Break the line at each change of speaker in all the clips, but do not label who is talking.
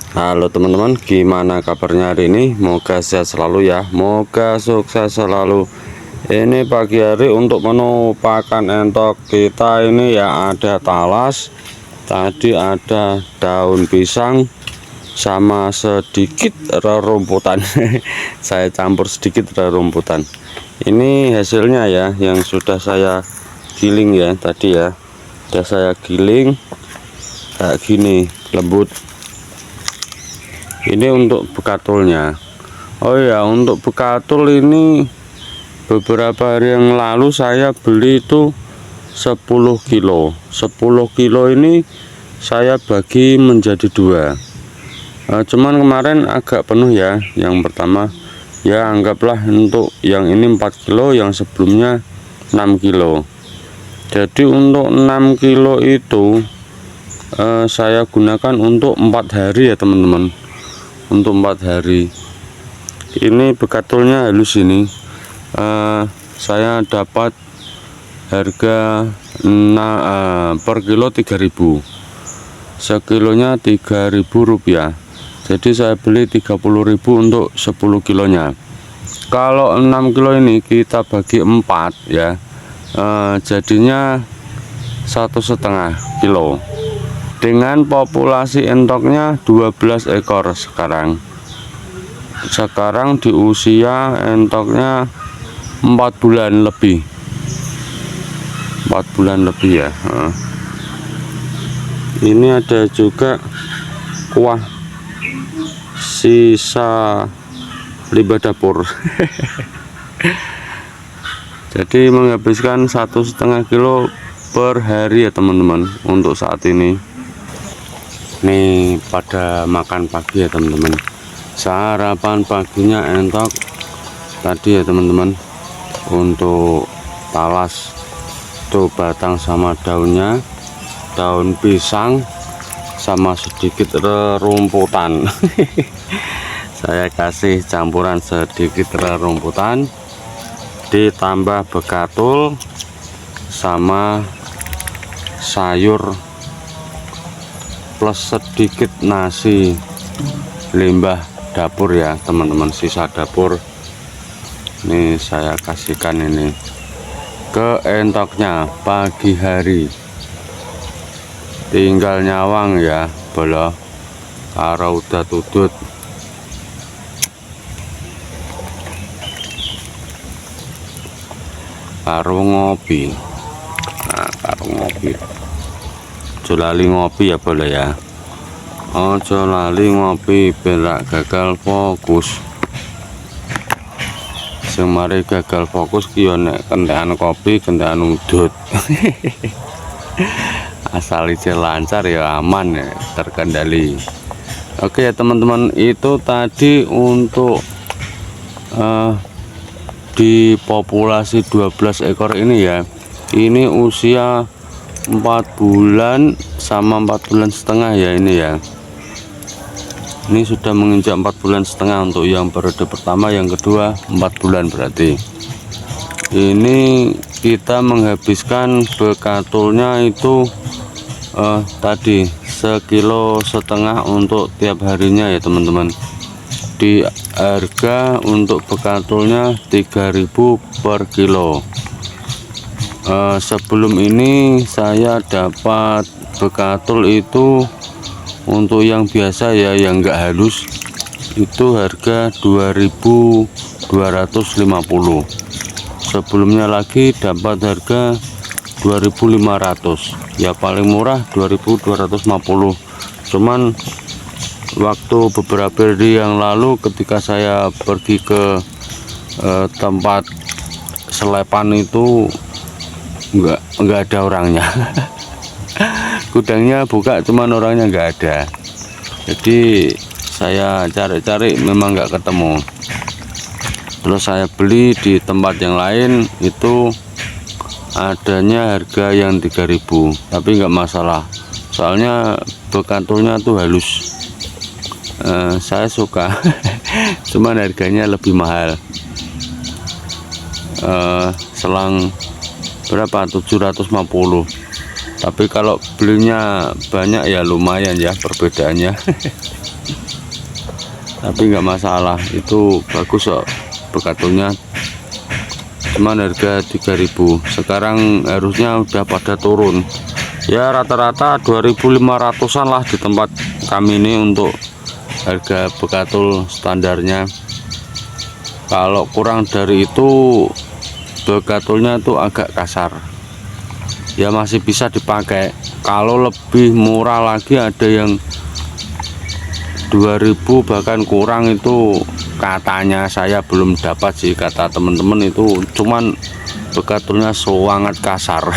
Halo teman-teman, gimana kabarnya hari ini? Moga sehat selalu ya, moga sukses selalu. Ini pagi hari untuk menu pakan entok kita ini ya, ada talas, tadi ada daun pisang sama sedikit rerumputan. Saya campur sedikit rerumputan. Ini hasilnya ya, yang sudah saya giling ya tadi ya. Sudah saya giling kayak gini, lembut. Ini untuk bekatulnya. Oh ya, untuk bekatul ini beberapa hari yang lalu saya beli itu 10 kilo. 10 kilo ini saya bagi menjadi dua. Cuman kemarin agak penuh ya. Yang pertama ya, anggaplah untuk yang ini 4 kilo, yang sebelumnya 6 kilo. Jadi untuk 6 kilo itu saya gunakan untuk 4 hari ya teman-teman. Untuk 4 hari ini bekatulnya halus ini. Saya dapat harga per kilo 3.000, sekilonya 3.000 rupiah. Jadi saya beli 30.000 untuk 10 kilonya. Kalau 6 kilo ini kita bagi 4 ya, jadinya 1,5 kilo. Dengan populasi entoknya 12 ekor sekarang di usia entoknya 4 bulan lebih, 4 bulan lebih ya. Ini ada juga kuah sisa limbah dapur. Jadi menghabiskan 1,5 kilo per hari ya teman-teman untuk saat ini. Nih pada makan pagi ya teman-teman, sarapan paginya entok tadi ya teman-teman. Untuk talas tuh batang sama daunnya, daun pisang sama sedikit rerumputan. Saya kasih campuran sedikit rerumputan, ditambah bekatul sama sayur plus sedikit nasi limbah dapur ya teman-teman, sisa dapur. Ini saya kasihkan ini ke entoknya pagi hari. Tinggal nyawang ya bolo karo udah tudut. Karo ngopi. Nah, karo ngopi. Ojo lali ngopi ya boleh ya. Ojo lali ngopi berak gagal fokus. Semari gagal fokus ki yo nek kendaraan kopi, kendaraan udut. Asal ije lancar ya aman ya, terkendali. Oke ya teman-teman, itu tadi untuk di populasi 12 ekor ini ya. Ini usia 4 bulan sama 4 bulan setengah ya ini ya. Ini sudah menginjak 4 bulan setengah untuk yang periode pertama, yang kedua 4 bulan berarti. Ini kita menghabiskan bekatulnya itu tadi 1,5 kilo untuk tiap harinya ya teman-teman. Di harga untuk bekatulnya 3.000 per kilo. Sebelum ini saya dapat bekatul itu untuk yang biasa ya, yang enggak halus, itu harga 2.250. Sebelumnya lagi dapat harga 2.500 ya, paling murah 2.250. Cuman waktu beberapa hari yang lalu ketika saya pergi ke tempat selepan itu enggak ada orangnya. Gudangnya buka cuman orangnya enggak ada. Jadi saya cari-cari memang enggak ketemu. Terus saya beli di tempat yang lain itu adanya harga yang 3.000, tapi enggak masalah. Soalnya bekatulnya tuh halus. Saya suka. Cuman harganya lebih mahal. Selang berapa, 750. Tapi kalau belinya banyak ya lumayan ya perbedaannya. Tapi nggak masalah, itu bagus kok bekatulnya. Cuman harga 3.000, sekarang harusnya udah pada turun ya, rata-rata 2.500-an lah di tempat kami ini untuk harga bekatul standarnya. Kalau kurang dari itu bekatulnya itu agak kasar ya, masih bisa dipakai. Kalau lebih murah lagi ada yang 2.000 bahkan kurang, itu katanya, saya belum dapat sih, kata teman-teman itu cuman bekatulnya sangat kasar.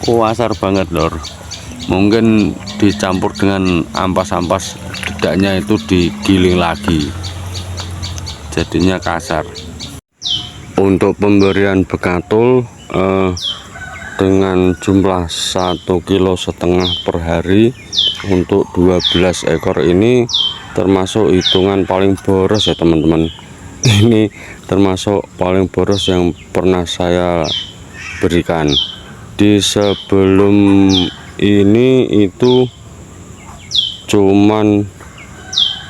Kasar banget lor, mungkin dicampur dengan ampas-ampas dedaknya itu digiling lagi jadinya kasar. Untuk pemberian bekatul dengan jumlah 1,5 kilo per hari untuk 12 ekor ini termasuk hitungan paling boros ya teman-teman. Ini termasuk paling boros yang pernah saya berikan. Di sebelum ini itu cuman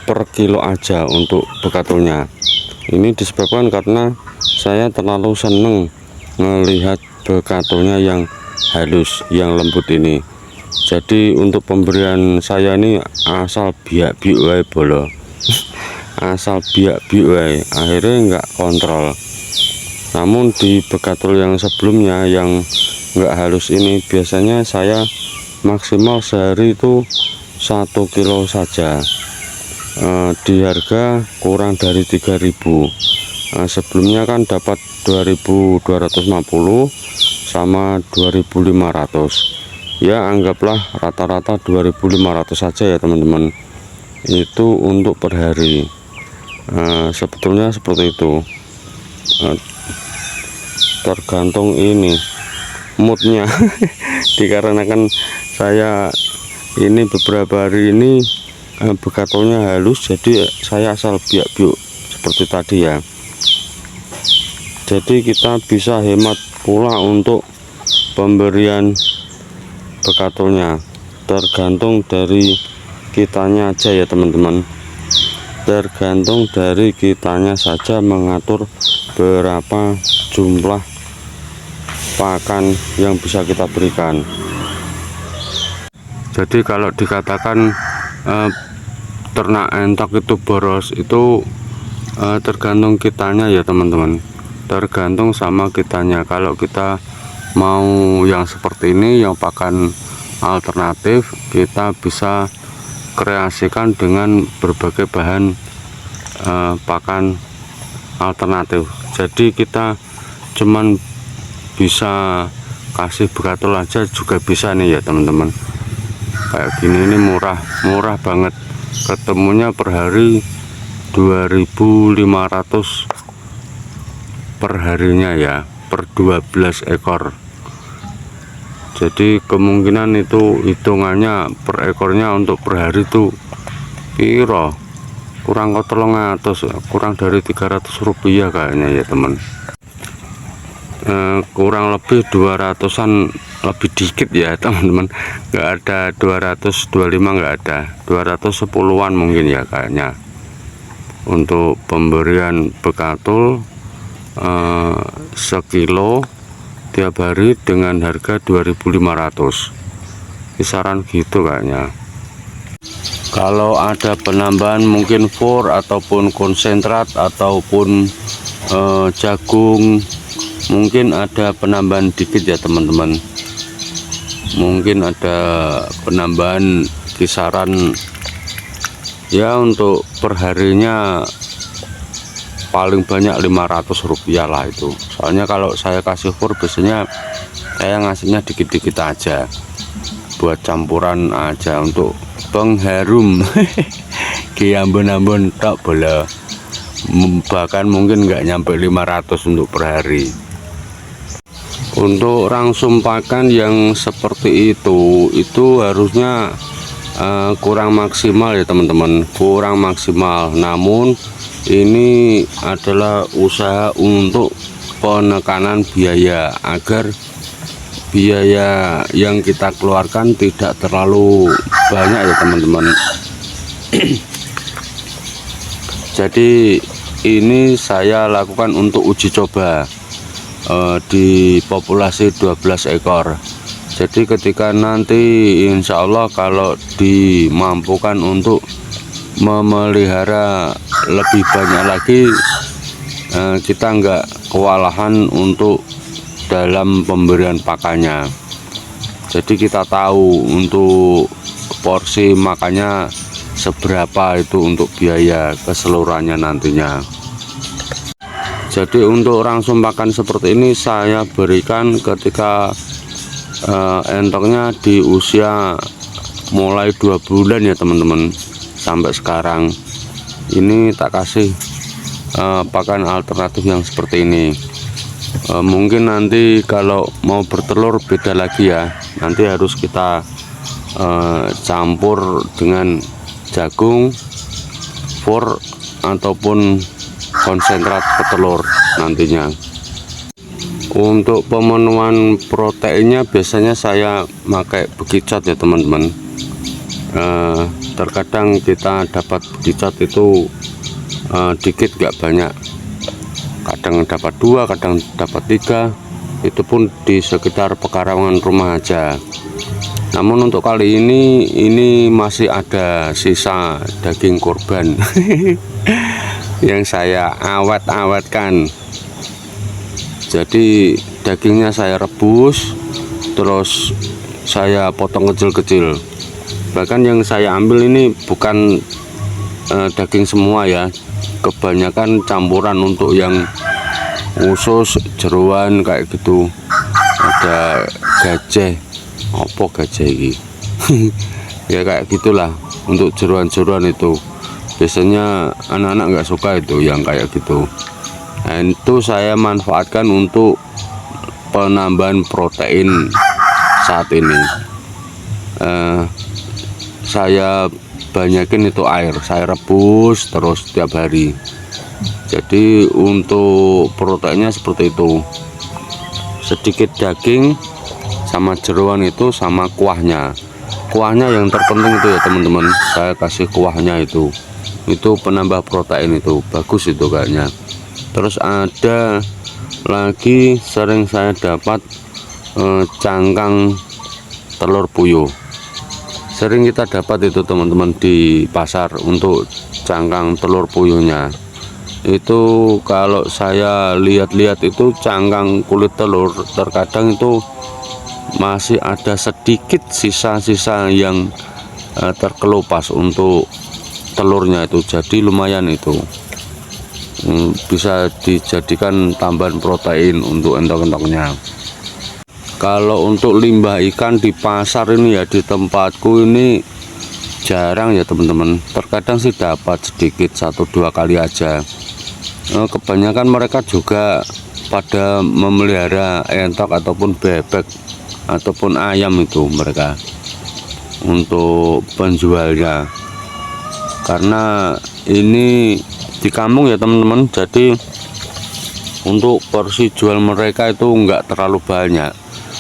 per kilo aja untuk bekatulnya. Ini disebabkan karena saya terlalu seneng melihat bekatulnya yang halus, yang lembut ini. Jadi untuk pemberian saya ini asal biak-biak wae bolo. Asal biak-biak wae, akhirnya nggak kontrol. Namun di bekatul yang sebelumnya yang nggak halus ini biasanya saya maksimal sehari itu 1 kilo saja, di harga kurang dari 3.000. Sebelumnya kan dapat 2.250 sama 2.500 ya, anggaplah rata-rata 2.500 saja ya teman-teman, itu untuk per hari. Sebetulnya seperti itu, tergantung ini moodnya. Dikarenakan saya ini beberapa hari ini bekatulnya halus, jadi saya asal biak-biak seperti tadi ya. Jadi kita bisa hemat pula untuk pemberian bekatulnya, tergantung dari kitanya aja ya teman-teman. Tergantung dari kitanya saja mengatur berapa jumlah pakan yang bisa kita berikan. Jadi kalau dikatakan ternak entok itu boros, itu tergantung kitanya ya teman-teman, tergantung sama kitanya. Kalau kita mau yang seperti ini, yang pakan alternatif, kita bisa kreasikan dengan berbagai bahan pakan alternatif. Jadi kita cuman bisa kasih bekatul aja juga bisa nih ya teman-teman. Kayak gini ini murah banget, ketemunya per hari 2.500 per harinya ya, per 12 ekor. Jadi kemungkinan itu hitungannya per ekornya untuk per hari itu piro, kurang kurang dari 300 rupiah kayaknya ya teman. Kurang lebih 200-an, lebih dikit ya teman-teman, nggak ada 225, nggak ada 210-an mungkin ya kayaknya untuk pemberian bekatul sekilo tiap hari dengan harga 2.500, kisaran gitu kayaknya. Kalau ada penambahan mungkin for ataupun konsentrat ataupun jagung, mungkin ada penambahan dikit ya teman-teman. Mungkin ada penambahan kisaran ya, untuk perharinya paling banyak 500 rupiah lah itu. Soalnya kalau saya kasih fur biasanya saya ngasihnya dikit-dikit aja buat campuran aja untuk pengharum. Ambon-ambon tak boleh, bahkan mungkin nggak nyampe 500 untuk per hari. Untuk rangsum pakan yang seperti itu harusnya kurang maksimal ya teman-teman, kurang maksimal. Namun ini adalah usaha untuk penekanan biaya agar biaya yang kita keluarkan tidak terlalu banyak ya teman-teman. Jadi ini saya lakukan untuk uji coba di populasi 12 ekor. Jadi ketika nanti insya Allah kalau dimampukan untuk memelihara lebih banyak lagi, kita nggak kewalahan untuk dalam pemberian pakannya. Jadi kita tahu untuk porsi makannya seberapa itu untuk biaya keseluruhannya nantinya. Jadi untuk langsung pakan seperti ini saya berikan ketika entoknya di usia mulai 2 bulan ya teman-teman, sampai sekarang ini tak kasih pakan alternatif yang seperti ini. Mungkin nanti kalau mau bertelur beda lagi ya, nanti harus kita campur dengan jagung, fur ataupun konsentrat petelur nantinya. Untuk pemenuhan proteinnya biasanya saya pakai bekicot ya teman-teman. Terkadang kita dapat bekicot itu dikit gak banyak, kadang dapat 2, kadang dapat 3, itu pun di sekitar pekarangan rumah aja. Namun untuk kali ini masih ada sisa daging kurban yang saya awet-awetkan. Jadi dagingnya saya rebus, terus saya potong kecil-kecil. Bahkan yang saya ambil ini bukan daging semua ya, kebanyakan campuran untuk yang usus, jeroan kayak gitu. Ada gajah, apa gajah ini ya kayak gitulah. Untuk jeroan-jeroan itu biasanya anak-anak nggak suka itu yang kayak gitu. Nah, itu saya manfaatkan untuk penambahan protein saat ini. Saya banyakin itu air, saya rebus terus setiap hari. Jadi untuk proteinnya seperti itu, sedikit daging sama jeroan itu sama kuahnya. Kuahnya yang terpenting itu ya teman-teman, saya kasih kuahnya itu penambah protein, itu bagus itu kayaknya. Terus ada lagi sering saya dapat cangkang telur puyuh, sering kita dapat itu teman-teman di pasar. Untuk cangkang telur puyuhnya itu kalau saya lihat-lihat itu cangkang kulit telur terkadang itu masih ada sedikit sisa-sisa yang terkelupas untuk telurnya itu. Jadi lumayan itu bisa dijadikan tambahan protein untuk entok-entoknya. Kalau untuk limbah ikan di pasar ini ya, di tempatku ini jarang ya teman-teman. Terkadang sih dapat sedikit 1-2 kali aja. Kebanyakan mereka juga pada memelihara entok ataupun bebek ataupun ayam itu mereka untuk penjualnya. Karena ini di kampung ya teman-teman, jadi untuk porsi jual mereka itu enggak terlalu banyak.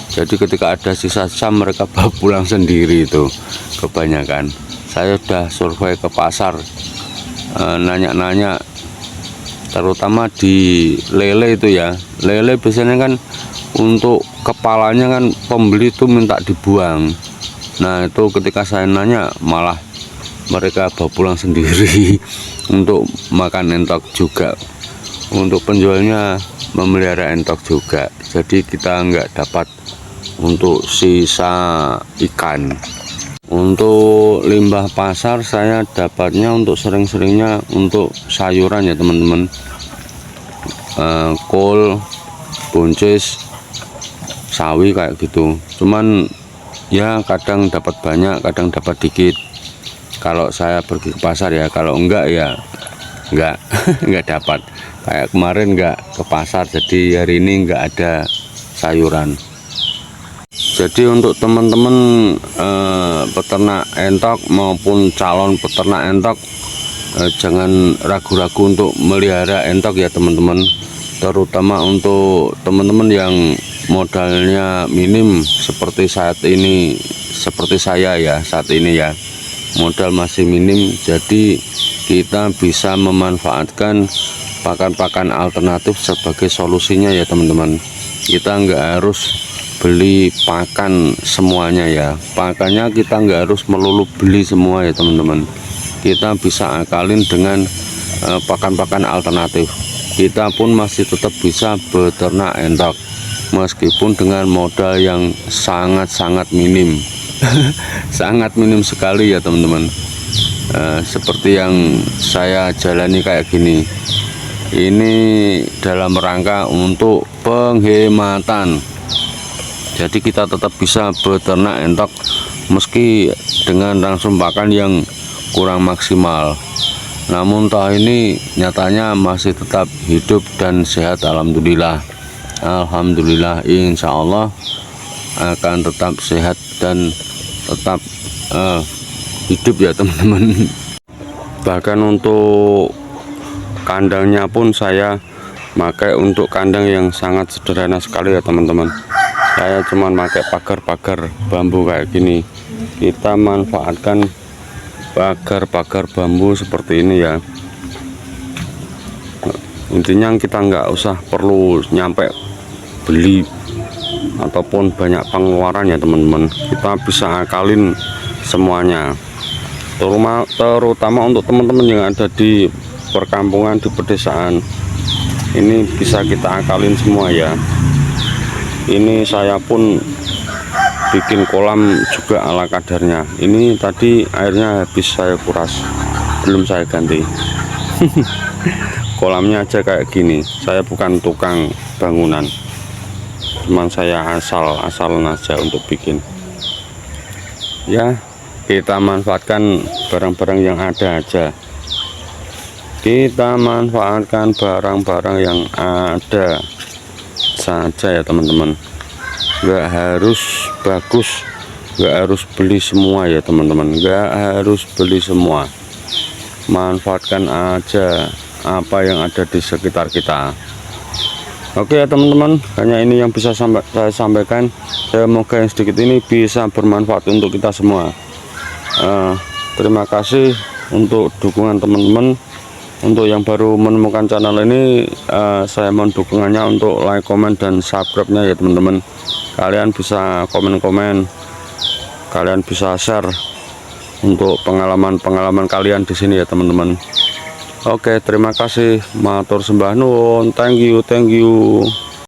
Jadi ketika ada sisa-sisa mereka bawa pulang sendiri itu kebanyakan. Saya udah survei ke pasar, nanya-nanya, terutama di lele itu ya. Lele biasanya kan untuk kepalanya kan pembeli itu minta dibuang. Nah itu ketika saya nanya malah mereka bawa pulang sendiri untuk makan entok juga. Untuk penjualnya memelihara entok juga, jadi kita nggak dapat untuk sisa ikan. Untuk limbah pasar saya dapatnya untuk sering-seringnya untuk sayuran ya teman-teman, kol, buncis, sawi kayak gitu. Cuman ya kadang dapat banyak, kadang dapat dikit kalau saya pergi ke pasar ya. Kalau enggak ya enggak enggak dapat. Kayak kemarin enggak ke pasar, jadi hari ini enggak ada sayuran. Jadi untuk teman-teman peternak entok maupun calon peternak entok, jangan ragu-ragu untuk melihara entok ya teman-teman. Terutama untuk teman-teman yang modalnya minim seperti saat ini, seperti saya ya saat ini ya, modal masih minim, jadi kita bisa memanfaatkan pakan-pakan alternatif sebagai solusinya ya teman-teman. Kita nggak harus beli pakan semuanya ya, pakannya kita nggak harus melulu beli semua ya teman-teman. Kita bisa akalin dengan pakan-pakan alternatif. Kita pun masih tetap bisa beternak entok meskipun dengan modal yang sangat-sangat minim. Sangat minim sekali ya teman-teman. Seperti yang saya jalani kayak gini, ini dalam rangka untuk penghematan. Jadi kita tetap bisa beternak entok meski dengan langsung pakan yang kurang maksimal. Namun toh ini nyatanya masih tetap hidup dan sehat, alhamdulillah. Alhamdulillah, insya Allah akan tetap sehat dan tetap hidup ya teman-teman. Bahkan untuk kandangnya pun saya pakai untuk kandang yang sangat sederhana sekali ya teman-teman. Saya cuman pakai pagar-pagar bambu kayak gini. Kita manfaatkan pagar-pagar bambu seperti ini ya. Intinya kita nggak usah perlu nyampe beli ataupun banyak pengeluaran ya teman-teman. Kita bisa akalin semuanya, terutama untuk teman-teman yang ada di perkampungan, di pedesaan. Ini bisa kita akalin semua ya. Ini saya pun bikin kolam juga ala kadarnya. Ini tadi airnya habis saya kuras, belum saya ganti. Kolamnya aja kayak gini. Saya bukan tukang bangunan, cuman saya asal-asalan aja untuk bikin ya. Kita manfaatkan barang-barang yang ada aja. Kita manfaatkan barang-barang yang ada saja ya teman-teman. Nggak harus bagus, nggak harus beli semua ya teman-teman, nggak harus beli semua. Manfaatkan aja apa yang ada di sekitar kita. Oke ya teman-teman, hanya ini yang bisa saya sampaikan. Semoga yang sedikit ini bisa bermanfaat untuk kita semua. Terima kasih untuk dukungan teman-teman. Untuk yang baru menemukan channel ini, saya mohon dukungannya untuk like, komen, dan subscribe-nya ya teman-teman. Kalian bisa komen-komen, kalian bisa share untuk pengalaman-pengalaman kalian di sini ya teman-teman. Oke, terima kasih, matur sembah nuwun, thank you.